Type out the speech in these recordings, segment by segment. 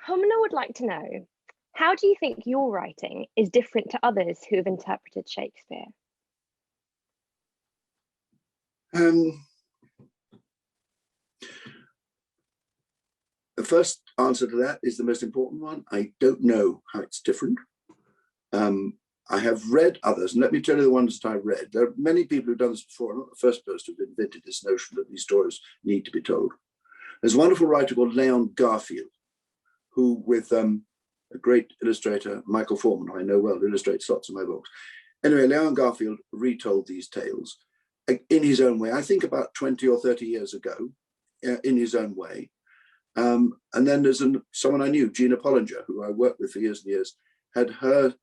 Humnah would like to know, how do you think your writing is different to others who have interpreted Shakespeare? The first answer to that is the most important one. I don't know how it's different. I have read others, and let me tell you the ones that I've read. There are many people who've done this before. I'm not the first person who've invented this notion that these stories need to be told. There's a wonderful writer called Leon Garfield, who, with a great illustrator, Michael Morpurgo, who I know well, illustrates lots of my books. Anyway, Leon Garfield retold these tales in his own way. I think about 20 or 30 years ago, in his own way. And then there's someone I knew, Gina Pollinger, who I worked with for years and years, had her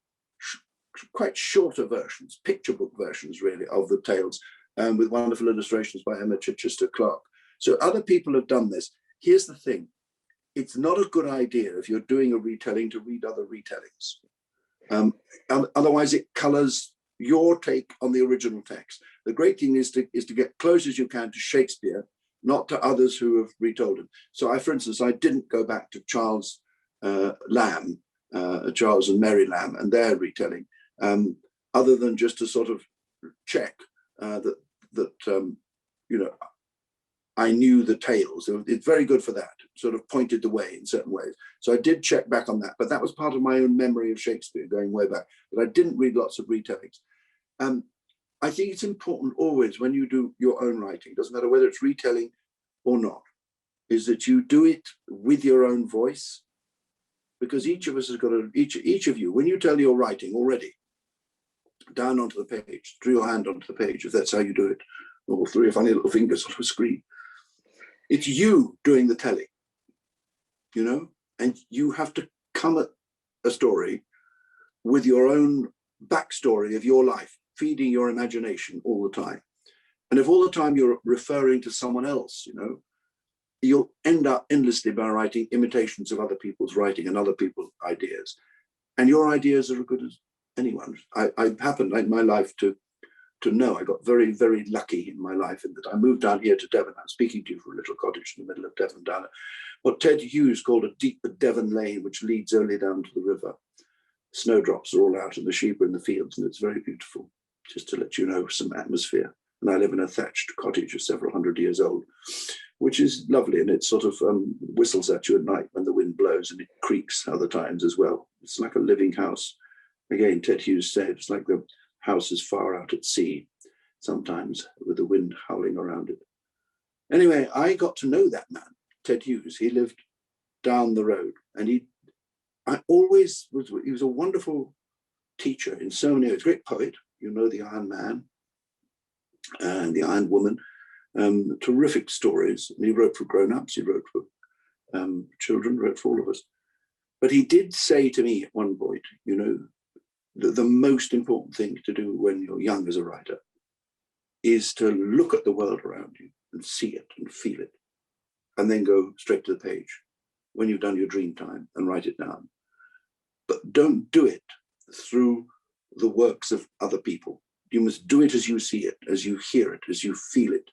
quite shorter versions, picture book versions really, of the tales, with wonderful illustrations by Emma Chichester Clark. So other people have done this. Here's the thing. It's not a good idea if you're doing a retelling to read other retellings. Otherwise it colors your take on the original text. The great thing is to get close as you can to Shakespeare, not to others who have retold him. So for instance, I didn't go back to Charles Lamb, Charles and Mary Lamb and their retelling, other than just to sort of check that you know, I knew the tales. It's very good for that, sort of pointed the way in certain ways. So I did check back on that, but that was part of my own memory of Shakespeare going way back. But I didn't read lots of retellings. I think it's important always when you do your own writing, doesn't matter whether it's retelling or not, is that you do it with your own voice, because each of us has got each of you, when you tell your writing already, down onto the page, through your hand onto the page, if that's how you do it, or through your funny little fingers on a screen. It's you doing the telling, you know, and you have to come at a story with your own backstory of your life, feeding your imagination all the time. And if all the time you're referring to someone else, you know, you'll end up endlessly by writing imitations of other people's writing and other people's ideas. And your ideas are as good as anyone's. I happened in my life to know, I got very, very lucky in my life in that I moved down here to Devon. I'm speaking to you from a little cottage in the middle of Devon, down at what Ted Hughes called a deep Devon lane, which leads only down to the river. Snowdrops are all out and the sheep are in the fields, and it's very beautiful, just to let you know some atmosphere. And I live in a thatched cottage of several hundred years old, which is lovely, and it sort of whistles at you at night when the wind blows, and it creaks other times as well. It's like a living house. Again, Ted Hughes said, it's like the house is far out at sea, sometimes with the wind howling around it. Anyway, I got to know that man, Ted Hughes. He lived down the road, and he was a wonderful teacher in so many ways, great poet, you know, the Iron Man and the Iron Woman, terrific stories. And he wrote for grown-ups, he wrote for children, wrote for all of us. But he did say to me at one point, you know, the most important thing to do when you're young as a writer is to look at the world around you and see it and feel it, and then go straight to the page when you've done your dream time and write it down. But don't do it through the works of other people. You must do it as you see it, as you hear it, as you feel it.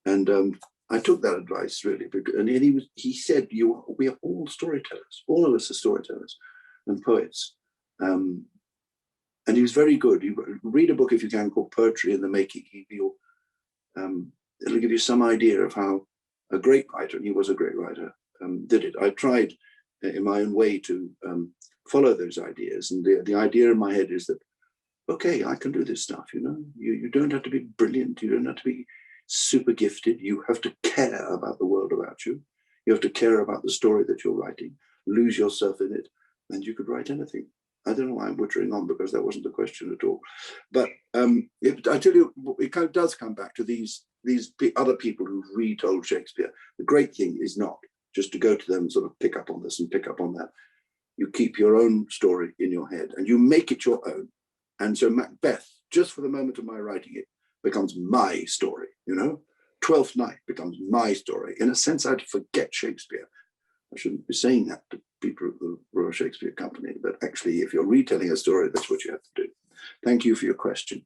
And I took that advice really, and he said, we are all storytellers. All of us are storytellers and poets. And he was very good. You read a book if you can called Poetry in the Making. It'll give you some idea of how a great writer, and he was a great writer, did it. I tried in my own way to follow those ideas, and the idea in my head is that, okay, I can do this stuff, you know. You don't have to be brilliant, you don't have to be super gifted, you have to care about the world about you. You have to care about the story that you're writing, lose yourself in it, and you could write anything. I don't know why I'm butchering on, because that wasn't the question at all. But I tell you, it kind of does come back to these other people who've retold Shakespeare. The great thing is not just to go to them and sort of pick up on this and pick up on that. You keep your own story in your head and you make it your own. And so Macbeth, just for the moment of my writing it, becomes my story, you know? Twelfth Night becomes my story. In a sense, I'd forget Shakespeare. I shouldn't be saying that to people at the Royal Shakespeare Company, but actually, if you're retelling a story, that's what you have to do. Thank you for your question.